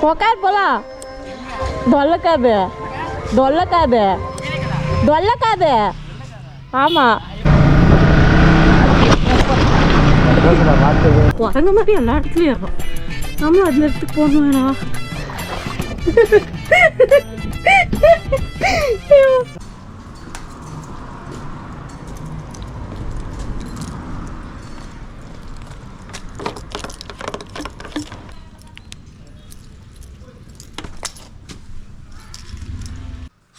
உக்கார் போலாம். தொல்லக்காது தொல்லக்காது தொல்லக்காது. ஆமா குரங்க மாதிரி எல்லா இடத்துலயும் ஏறும். நம்மளும் அந்த இடத்துக்கு போகணும் வேணாம்.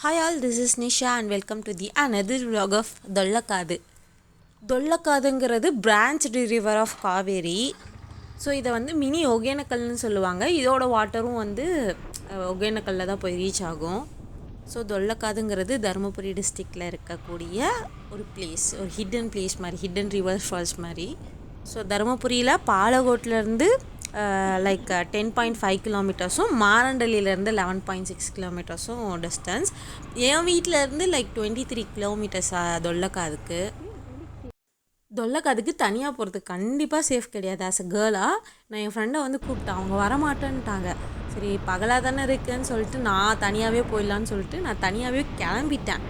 Hi all, this is Nisha and welcome to the another vlog of Dollakadu. Dollakaduங்கிறது branched river of Kaveri. So இதை வந்து மினி ஒகேனக்கல்னு சொல்லுவாங்க. இதோட வாட்டரும் வந்து ஒகேனக்கல்லில் தான் போய் ரீச் ஆகும். ஸோ தொல்லக்காதுங்கிறது தருமபுரி டிஸ்ட்ரிக்டில் இருக்கக்கூடிய ஒரு பிளேஸ், ஒரு ஹிடன் பிளேஸ் மாதிரி, ஹிடன் ரிவர் ஃபால்ஸ் மாதிரி. ஸோ தருமபுரியில் பாலகோட்டிலேருந்து லைக் 10.5 கிலோமீட்டர்ஸும் மாரண்டலிலேருந்து 11.6 கிலோமீட்டர்ஸும் டிஸ்டன்ஸ். என் வீட்டிலேருந்து லைக் 23 கிலோமீட்டர்ஸ் தொல்லக்காதுக்கு. தொல்லக்காதுக்கு தனியாக போகிறதுக்கு கண்டிப்பாக சேஃப் கிடையாது. ஆஸ் அ கேர்ளாக நான் என் ஃப்ரெண்டை வந்து கூப்பிட்டேன். அவங்க வரமாட்டேன்ட்டாங்க. சரி பகலாக தானே இருக்குன்னு சொல்லிட்டு நான் தனியாகவே போயிடலான்னு சொல்லிட்டு நான் தனியாகவே கிளம்பிட்டேன்.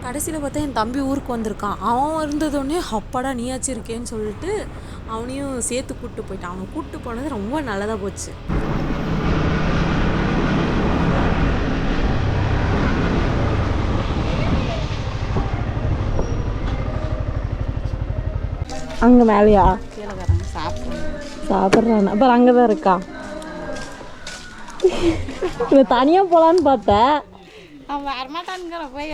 கடைசியில் பார்த்தா என் தம்பி ஊருக்கு வந்திருக்கான். அவன் இருந்ததோடனே அப்பாடா நீயாச்சும் இருக்கேன்னு சொல்லிட்டு அவனையும் சேர்த்து கூப்பிட்டு போயிட்டான். அவனை கூப்பிட்டு போனது ரொம்ப நல்லதாக போச்சு. அங்கே மேலேயா கீழே சாப்பிட்றான். அப்புறம் அங்கே தான் இருக்கா. இதை தனியாக போகலான்னு பார்த்தேன். அவன் வரமாட்டான்ங்கிற போய்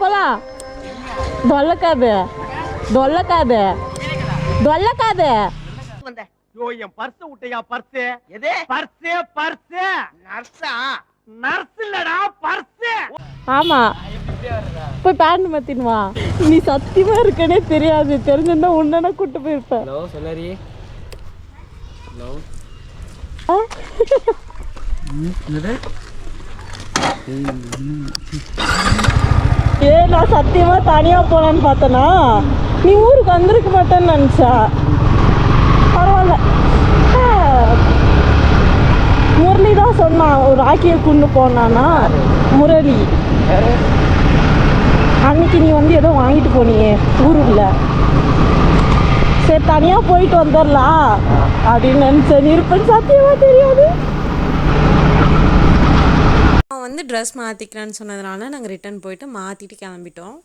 போலாம். தொல்லக்காது தொல்லக்காது தொல்லக்காது. என் பர்ஸ் விட்டையா? பர்ஸ் எது? பர்ஸ் பர்ஸ் நர்ஸா? நர்ஸ் இல்லடா பர்ஸ். ஆமா போய் பேண்ட் மாத்தினுவா. நீ சத்தியமா இருக்கனே தெரியாது. தெரிஞ்சிருந்தா உன்ன கூட்டு போயிருப்பேன். ஹலோ சொல்லரி. ஹலோ என்னது? நான் சத்தியமா தனியா போலான்னு பார்த்தனா நீ ஊருக்கு வந்திருக்க மாட்டேன்னு நினைச்சா. பரவாயில்ல. முரளி தான் சொன்னான் ஒரு ராக்கியை கொண்டு போனானா. முரளி அன்னைக்கு நீ வந்து ஏதோ வாங்கிட்டு போனியே ஊருக்குள்ள. சரி தனியாக போயிட்டு வந்துடலாம் அப்படின்னு நினச்சேன். இருப்பேன்னு சத்தியமா தெரியாது. அவன் வந்து ட்ரெஸ் மாற்றிக்கிறான்னு சொன்னதுனால நாங்கள் ரிட்டர்ன் போயிட்டு மாற்றிட்டு கிளம்பிட்டோம்.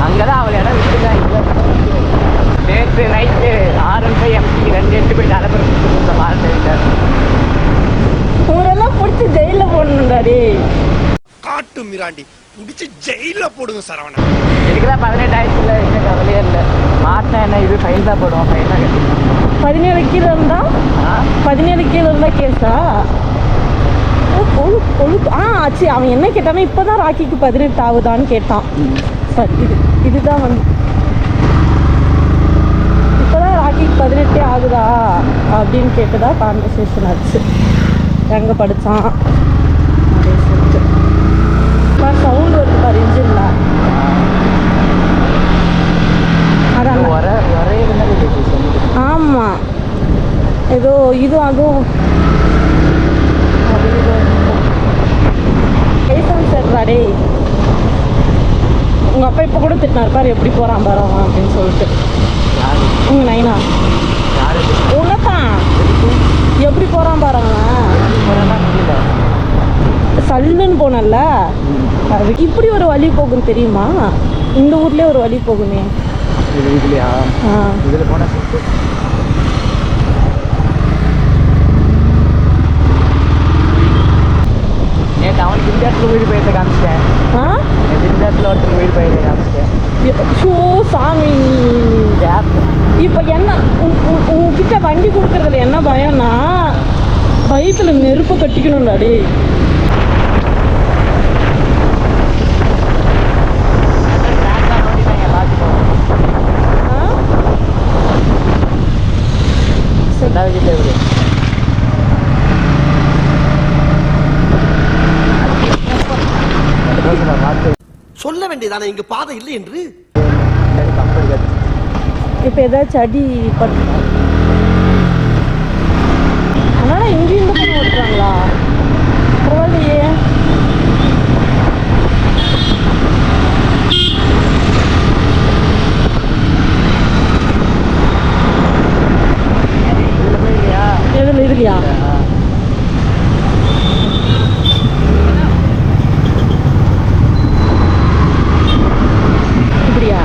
அங்கதான் அவள் இடம் விட்டுதான். நேற்று நைட்டு 6:05 MT 2 எட்டு போயிட்டு அலப்பற மாறிட்டார். ஊரெல்லாம் பிடிச்சி ஜெயிலில் போடணுண்டாடி. காட்டு மிராண்டி பிடிச்சி ஜெயிலில் போடுங்க சரவணா. இதுக்குதான் 18 ஆயிடுச்சுல. இன்னும் கவலையே இல்லை. மாட்டினா என்ன இது ஃபைன் தான் போடுவோம். ஃபைன் தான் கட்டி 17 கீழே இருந்தா 17 கீழே இருந்தா கேஸா? ஆச்சு. அவன் என்ன கேட்டானா இப்போதான் ராக்கிக்கு 18 ஆகுதான்னு கேட்டான். இதுதான் வந்து இப்போதான் ராக்கிக்கு 18 ஆகுதா அப்படின்னு கேட்டுதான் கான்வர்சேஷன் ஆச்சு. எங்கே படித்தான் அப்படின்னு சொல்லிட்டு. சவுண்ட் வருது பாரு இன்ஜின்ல. அதான் ஆமா ஏதோ இது அதுவும் சரிடாடே. உங்க அப்பா இப்ப கூட திட்டினார் பாரு எப்படி போறான் பாரு அவன் அப்படின்னு சொல்லிட்டு. உங்க நைனா உன்னதான் எப்படி போறான் பாரு அவன். சல்லுன்னு போனல. இப்படி ஒரு வழி போகும் தெரியுமா? இந்த ஊர்லயே ஒரு வழி போகுமே. இதுல போனா நேற்று அவனுக்கு இந்த இடத்துல வீடு போயிட்டு காமிச்சிட்டேன். இந்த இடத்துல ஒருத்தர் வீடு போயிட்டு காமிச்சிட்டேன். ஷோ சாமி. இப்போ என்ன உங்ககிட்ட வண்டி கொடுக்கறதுல என்ன பயம்னா வயிற்றுல நெருப்பு கட்டிக்கணும்டாடி. வீட்டில் வேண்டியதானே இங்கு பாதை இல்லை என்று. இப்போ ஏதாச்சும் அடி பட்டு அதனால இங்கேயும் இந்த பக்கம் ஓட்டுறாங்களா? பரவாயில்லையே. எதில் இதுலையா? இப்படியா?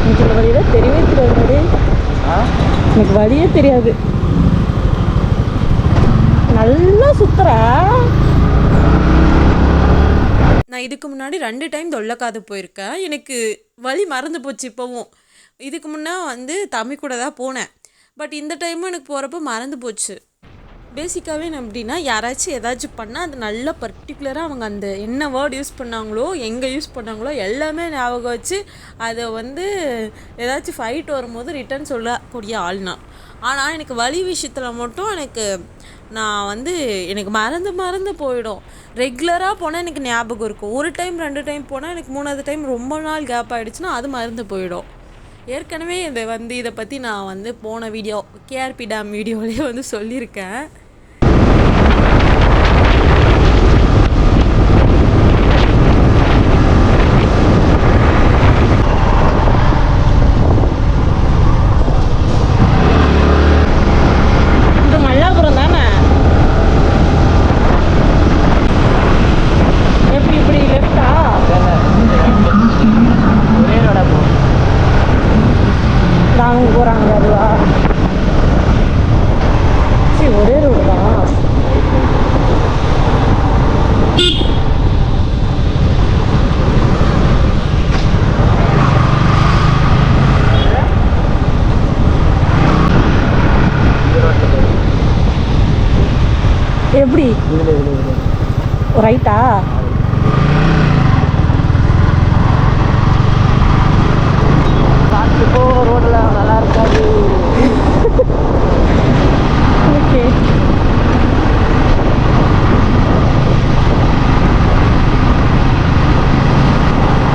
எனக்கு இந்த வழியில தெரியவே தெரியாது. எனக்கு வழியே தெரியாது. நல்லா சுத்துற. நான் இதுக்கு முன்னாடி 2 டைம் தொல்லைக்காது போயிருக்கேன். எனக்கு வழி மறந்து போச்சு இப்போவும். இதுக்கு முன்னே வந்து தம்பி கூட தான் போனேன். பட் இந்த டைமும் எனக்கு போகிறப்ப மறந்து போச்சு. பேசிக்காகவே நான் எப்படின்னா யாராச்சும் ஏதாச்சும் பண்ணால் அது நல்லா பர்டிகுலராக அவங்க அந்த என்ன வேர்ட் யூஸ் பண்ணாங்களோ எங்கே யூஸ் பண்ணாங்களோ எல்லாமே ஞாபகம் வச்சு அதை வந்து ஏதாச்சும் ஃபைட் வரும்போது ரிட்டர்ன் சொல்லக்கூடிய ஆள்னா. ஆனால் எனக்கு வழி விஷயத்தில் மட்டும் நான் வந்து எனக்கு மறந்து போயிடும். ரெகுலராக போனால் எனக்கு ஞாபகம் இருக்கும். 1 டைம் 2 டைம் போனால் எனக்கு 3வது டைம் ரொம்ப நாள் கேப் ஆகிடுச்சுன்னா அது மறந்து போயிடும். ஏற்கனவே இதை பற்றி நான் வந்து போன வீடியோ கேஆர்பி டேம் வீடியோலேயே வந்து சொல்லியிருக்கேன். எப்படி ரைட்டா? பார்த்துக்கோ, ரோட்டில் நல்லா இருக்காது. ஓகே.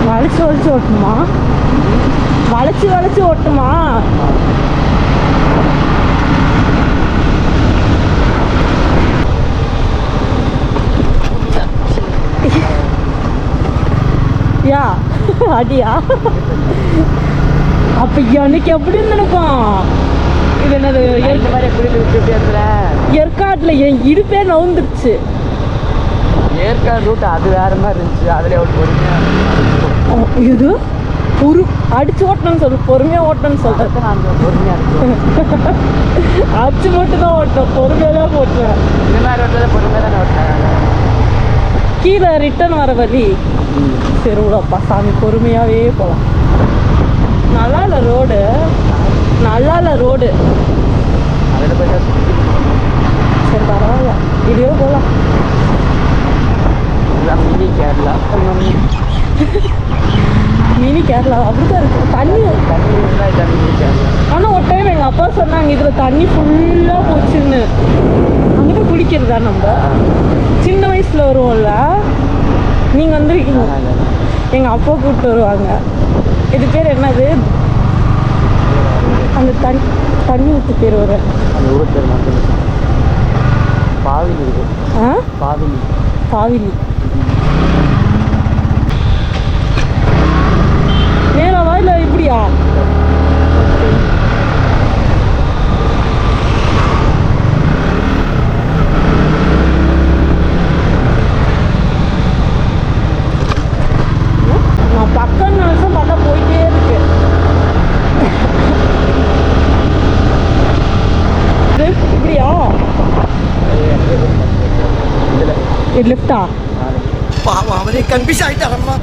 வளைச்சு ஓட்டுமா? வளைச்சு ஓட்டுமா? யா அடியா? அப்ப எனக்கு எப்படி நினைக்கும்? இது என்னது ஏற்காட்டுல என் இடுப்பே நவுந்துருச்சு. ஏற்காடு ரூட் அது வேற மாதிரி இருந்துச்சு. அதுல இது அடிச்சு ஓட்டணும்னு சொல்லு, பொறுமையா ஓட்டணும்னு சொல்றேன். அடிச்சு மட்டும் தான் ஓட்டணும், பொறுமையா தான் ஓட்டுறேன். இந்த மாதிரி ஓட்டுறத பொறுமையா தானே ஓட்டுறேன். கீழே ரிட்டர்ன் வர வழி சரி விடப்பா சாமி, பொறுமையாவே போகலாம். நல்லா இல்லை ரோடு, அதில் போயிட்டா சரி பரவாயில்ல, இடியோ போகலாம். மினி கேரளா. மினி கேரளா அப்படிதான் இருக்கு. தண்ணி ஆனால் ஒரு டைம் எங்கள் அப்பா சொன்னாங்க இதில் தண்ணி ஃபுல்லாக போச்சுன்னு. அங்கிட்ட குளிக்கிறதா நம்ம சின்ன வயசில் வருவோம்ல, நீங்கள் வந்துருக்கீங்க, எங்கள் அப்பா கூப்பிட்டு வருவாங்க. இது பேர் என்னது? அந்த தண்ணி ஊற்று பேர் வர அந்த ஊர் பேர் மட்டும் பாவிலி. ஆ பாவிலி. நேராவா இல்லை இப்படியா? நான் பக்கம் நிமிஷம் பார்த்தா போயிட்டே இருக்கு. இப்படியா? இது லெஃப்டா? பாவம் அவரே கன்ஃபியூஸ் ஆயிட்டாரம்மா.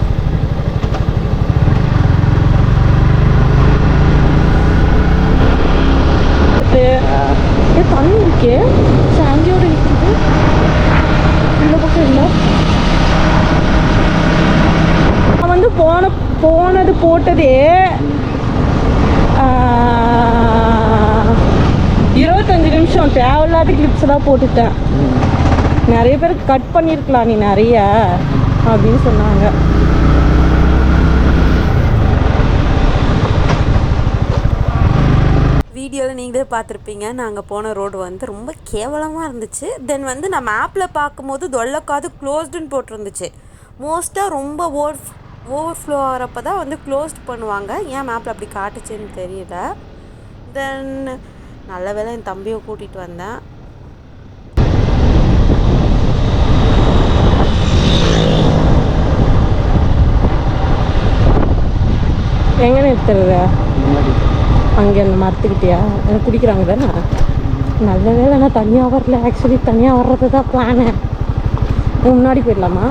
தண்ணி இருக்கே, சாங்கியோட நிற்குது. இந்த பக்கம் இல்லை. நான் வந்து போனது போட்டதே 25 நிமிஷம் தேவையில்லாத கிளிப்ஸ் தான் போட்டுட்டேன். நிறைய பேர் கட் பண்ணியிருக்கலாம் நீ நிறைய அப்படின்னு சொன்னாங்க. வீடியோவில் நீங்களே பார்த்துருப்பீங்க. நாங்கள் போன ரோடு வந்து ரொம்ப கேவலமாக இருந்துச்சு. தென் வந்து நான் மேப்பில் பார்க்கும்போது தொல்லக்காது க்ளோஸ்டுன்னு போட்டிருந்துச்சு. மோஸ்ட்டாக ரொம்ப ஓவர்ஃப்ளோ ஆகிறப்ப தான் வந்து க்ளோஸ்ட் பண்ணுவாங்க. ஏன் மேப்பில் அப்படி காட்டுச்சுன்னு தெரியல. தென் நல்ல வேளை என் தம்பியை கூட்டிகிட்டு வந்தேன். எங்கே நிறுத்துறது? அங்கே அந்த மரத்துக்கிட்டியா குடிக்கிறாங்க தானே. நல்ல வேலை நான் தனியாக வரல. ஆக்சுவலி தனியாக வர்றது தான் பிளானு. முன்னாடி போயிடலாமா?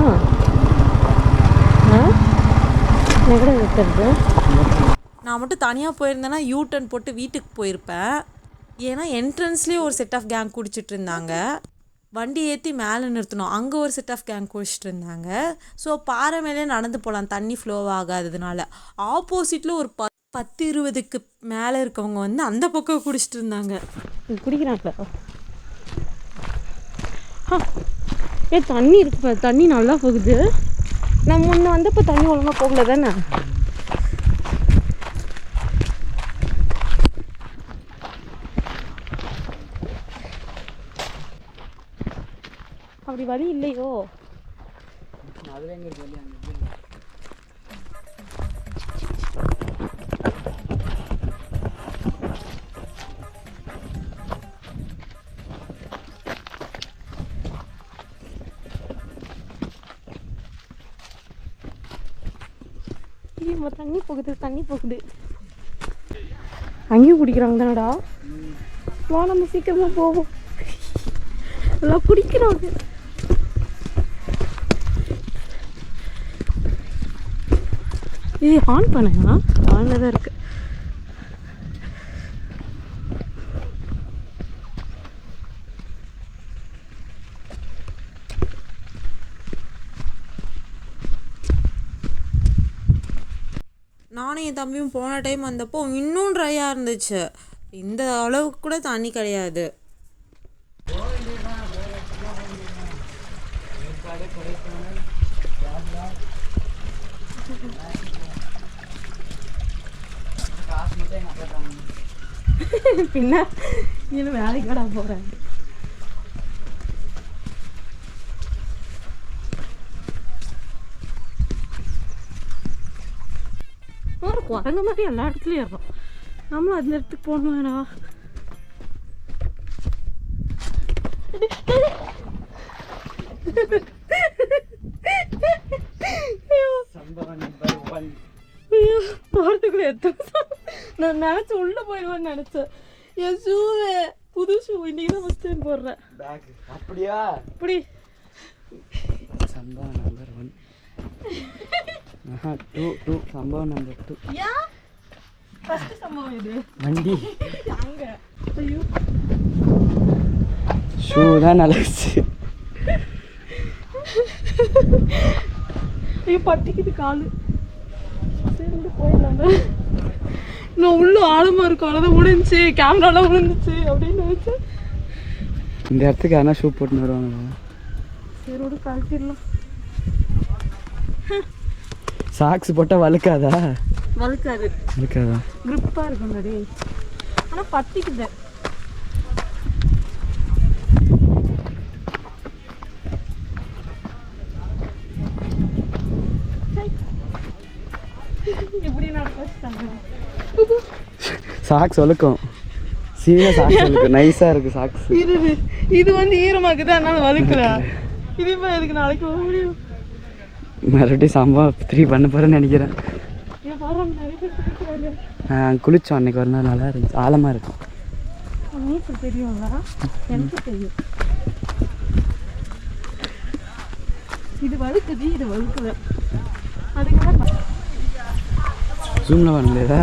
எங்கட நிறுத்துறது? நான் மட்டும் தனியாக போயிருந்தேன்னா யூ-டர்ன் போட்டு வீட்டுக்கு போயிருப்பேன். ஏன்னா என்ட்ரன்ஸ்லேயே ஒரு செட் ஆஃப் கேங் குடிச்சிட்டு இருந்தாங்க. வண்டி ஏற்றி மேலே நிறுத்தணும், அங்கே ஒரு செட் ஆஃப் கேங் குடிச்சிட்டு இருந்தாங்க. ஸோ பாறை மேலே நடந்து போகலாம் தண்ணி ஃப்ளோ ஆகாததுனால. ஆப்போசிட்டில் ஒரு 10-20க்கு மேலே இருக்கவங்க வந்து அந்த பக்கம் குடிச்சிட்டு இருந்தாங்க. குடிக்கிறாங்களா? தண்ணி இருக்கு, தண்ணி நல்லா போகுது. நான் முன்ன வந்தப்போ தண்ணி ஒழுங்காக போகல தானே. அப்படி வழி இல்லையோ? தண்ணி போகுது. அங்கேயும் குடிக்கிறாங்க தானடா. வா நம்ம சீக்கிரமா போவோம். எல்லாம் குடிக்கிறாங்க. இது ஆன் பண்ணுங்க. ஆன்ல தான் இருக்கு. நானும் என் தம்பியும் போன டைம் வந்தப்போ இன்னும் ட்ரையாக இருந்துச்சு. இந்த அளவுக்கு கூட தண்ணி கிடையாது. பின்ன இன்னும் வேலைக்கு கடை போகிறேன். குரங்க மாதிரி எல்லா இடத்துலையும் ஏறோம். நம்மளும் அந்த இடத்துக்கு போகணும் வேணா. போகிறதுக்குள்ள நான் நினச்சேன் உள்ள போயிடுவேன்னு நினச்சேன். என் ஷூவே புது ஷூ இன்னைக்கு தான் ஃபஸ்ட் டைம் போடுறேன். அப்படியா? இப்படி சம்பவம் நம்பர் 1. 2 சம்பவம் நம்பர் 2. ஏன் ஃபர்ஸ்ட் சம்பவம் இது? வண்டி அங்க ஐயோ ஷூ தான் நல்லாச்சு. ஐயோ பட்டிக்குது காலு. சரி போயிடலாம். நான் உள்ள ஆழமா இருக்கும், அவ்வளோதான் முடிஞ்சிச்சு, கேமராலாம் விழுந்துச்சு அப்படின்னு நினைச்சேன். இந்த இடத்துக்கு ஆனால் ஷூ போட்டுன்னு வருவாங்க. சரி ஒரு கழட்டிடலாம். சாக்ஸ் போட்டால் வழுக்காதா? வழுக்காது. வழுக்காதா? கிரிப்பாக இருக்கும் நடி. ஆனால் பட்டிக்குது. எப்படி நடக்க சாக்ஸ் வழுக்கும். சீனியர் சாக்ஸ் வழுக்கும். நைஸாக இருக்குது சாக்ஸ். இது வந்து ஈரமாக்குது, அதனால வழுக்கல. இதே மாதிரி எதுக்கு நாளைக்கு போக முடியும்? மறுபடியும் சம்பவம் 3 பண்ண போகிறேன்னு நினைக்கிறேன். குளித்தோம் அன்றைக்கி ஒரு நாள், நல்லா இருந்துச்சு. ஆழமாக இருக்கும். நீச்சல் தெரியுங்களா? எனக்கு தெரியும். இது வழுக்குது, இது வழுக்குது. அதுக்கு ஜூமில் வரலையா?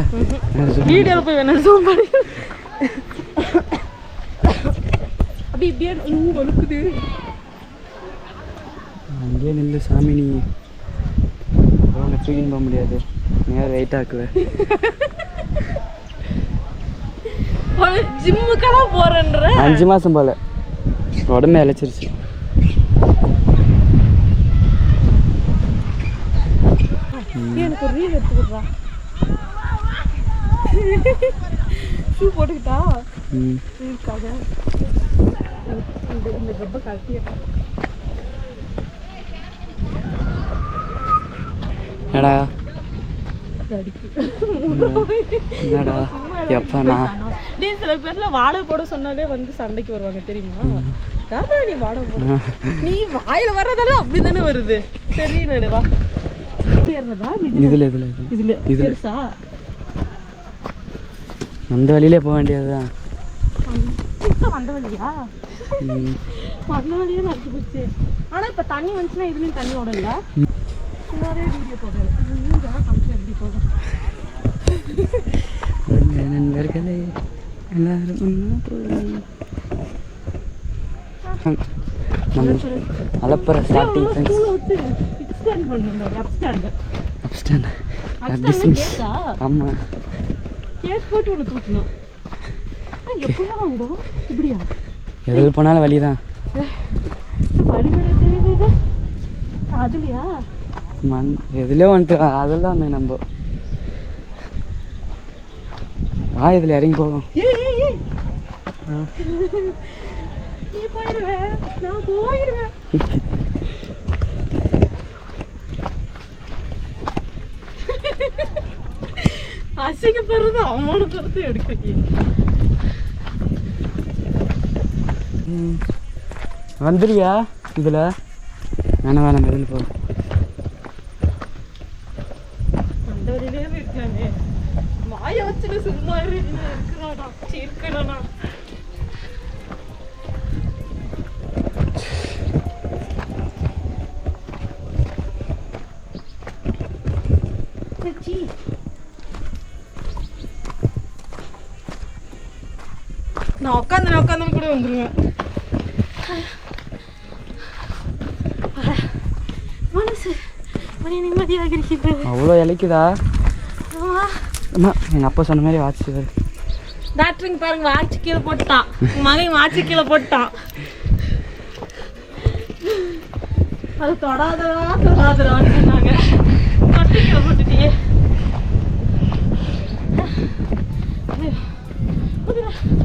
வீடியோவில் போய் வேணா ஜூம் பண்ணி அப்படி இப்படியே வழுக்குது. அங்கேயே நின்று சாமி நீ அவங்க தூக்கின்னு போக முடியாது, நேரம் வெயிட்டாக இருக்குவேன். ஜிம்முக்கெல்லாம் போகிறேன்ற 5 மாதம் போல் உடம்பே இழைச்சிருச்சு. எனக்கு ஒரு ரீல் எடுத்துக்கிட்டா ஷூ போட்டுக்கிட்டா இருக்காக இந்த ரொம்ப கட்டியா என்னடா என்னடா எப்பண்ணா சில பேர்ல வாடகை போட சொன்னாலே வந்து சண்டைக்கு வருவாங்க தெரியுமா? யாரா நீ வாடகை போட? நீ வாயில வர்றதெல்லாம் அப்படிதானே வருது. தெரியல வா இதுல பெருசா அந்த வழியிலே போக வேண்டியதுதான். வந்த வழியா வந்த வழியே நடந்து போச்சு. ஆனா இப்ப தண்ணி வந்துச்சுன்னா இதுலயும் தண்ணி ஓடல. சும்மாவே வீடியோ போடுறேன் எப்படி போகும். நண்பர்களே எல்லாரும் அலப்புற ஸ்டார்டிங் ஆமாம் எதில் போனாலும் வழிதான். அதுலையா எதுலேயோ வந்துட்டு அதெல்லாம் நம்ம இதில் இறங்கி போகும். அசிங்கப்படுறது அவமானப்படுறது எடுக்க வந்துடுறியா இதில்? வேணாம் இதில் போ. அந்த வழியிலே இருக்கானே வாய வச்சுட்டு சும்மா இருக்கிறாடா இருக்கடா. நான் உட்காந்து கூட வந்துருவேன். மனசு மணி நிம்மதியாக இருக்கிறது. அவ்வளோ இலைக்குதா? அம்மா எங்கள் அப்பா சொன்ன மாதிரி வாட்ச் டாக்டருங்க பாருங்க வாட்சி கீழே போட்டான். மகன் வாட்சி கீழே போட்டான். அது தொடாதடான்னு சொன்னாங்க. தொட்டு கீழே போட்டுட்டியே.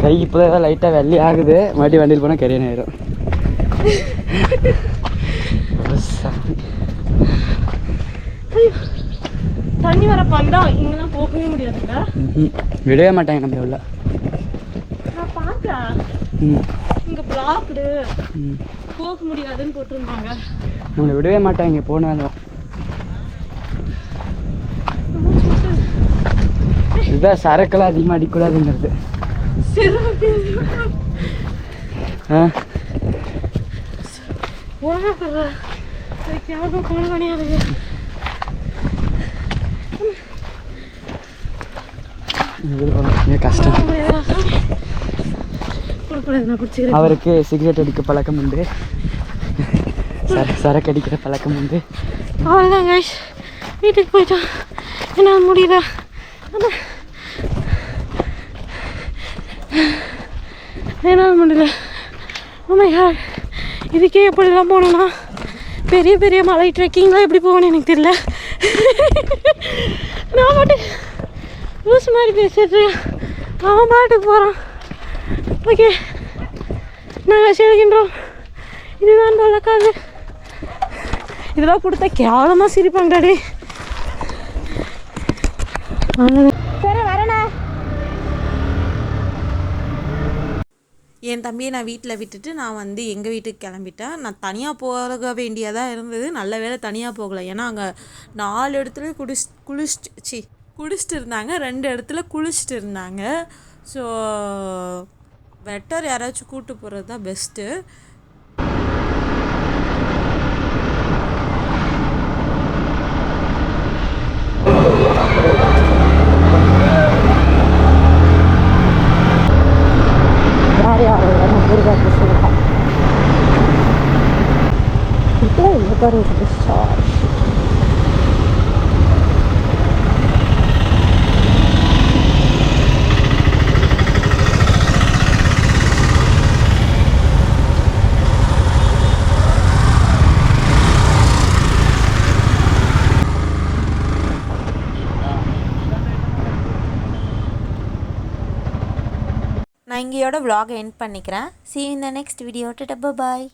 கை இப்போதான் லைட்டாக வெள்ளி ஆகுது. மறுபடியும் வண்டியில் போனால் கரியன் ஆயிடும். தண்ணி வர பந்தா இங்கெல்லாம் போகவே முடியாதுல்ல. விடவே மாட்டாங்க நம்ம உள்ள. நான் பார்த்தேன் இங்க பிளாக்டு போக முடியாதுன்னு போட்டிருந்தாங்க. நம்மளை விடவே மாட்டாங்க போனாலும். இதுதான் சரக்கெல்லாம் அதிகமாக அடிக்கூடாதுங்கிறது. கஷ்டம். அவருக்கு சிகரெட் அடிக்க பழக்கம் உண்டு, சரக்கு அடிக்கிற பழக்கம் உண்டு. அவ்வளோதான் கைஸ், வீட்டுக்கு போயிட்டோம். என்னால் முடியல. என்னால் முடியல. இதுக்கே எப்படிலாம் போனோன்னா பெரிய பெரிய மலை ட்ரெக்கிங்லாம் எப்படி போகணும்னு எனக்கு தெரியல. நான் பாட்டு லூஸ் மாதிரி பேசிட்டு அவன் பாட்டுக்கு போகிறான். ஓகே, நாங்கள் செல்கின்றோம். இதுதான் தொலைக்காது. இதெல்லாம் கொடுத்தா கேவலமாக சிரிப்பாங்கடாடி. சரி வரேண்ணா. என் தம்பியை நான் வீட்டில் விட்டுட்டு நான் வந்து எங்கள் வீட்டுக்கு கிளம்பிட்டேன். நான் தனியாக போக வேண்டியதாக இருந்தது. நல்ல வேளை தனியாக போகலை. ஏன்னா அங்கே 4 இடத்துல குடிச்சிட்டு இருந்தாங்க, 2 இடத்துல குளிச்சுட்டு இருந்தாங்க. ஸோ பெட்டர் யாராச்சும் கூப்பிட்டு போகிறது தான் பெஸ்ட்டு. நான் இங்கேயோட vlog-ஐ எண்ட் பண்ணிக்கிறேன். See you in the next video. Bye.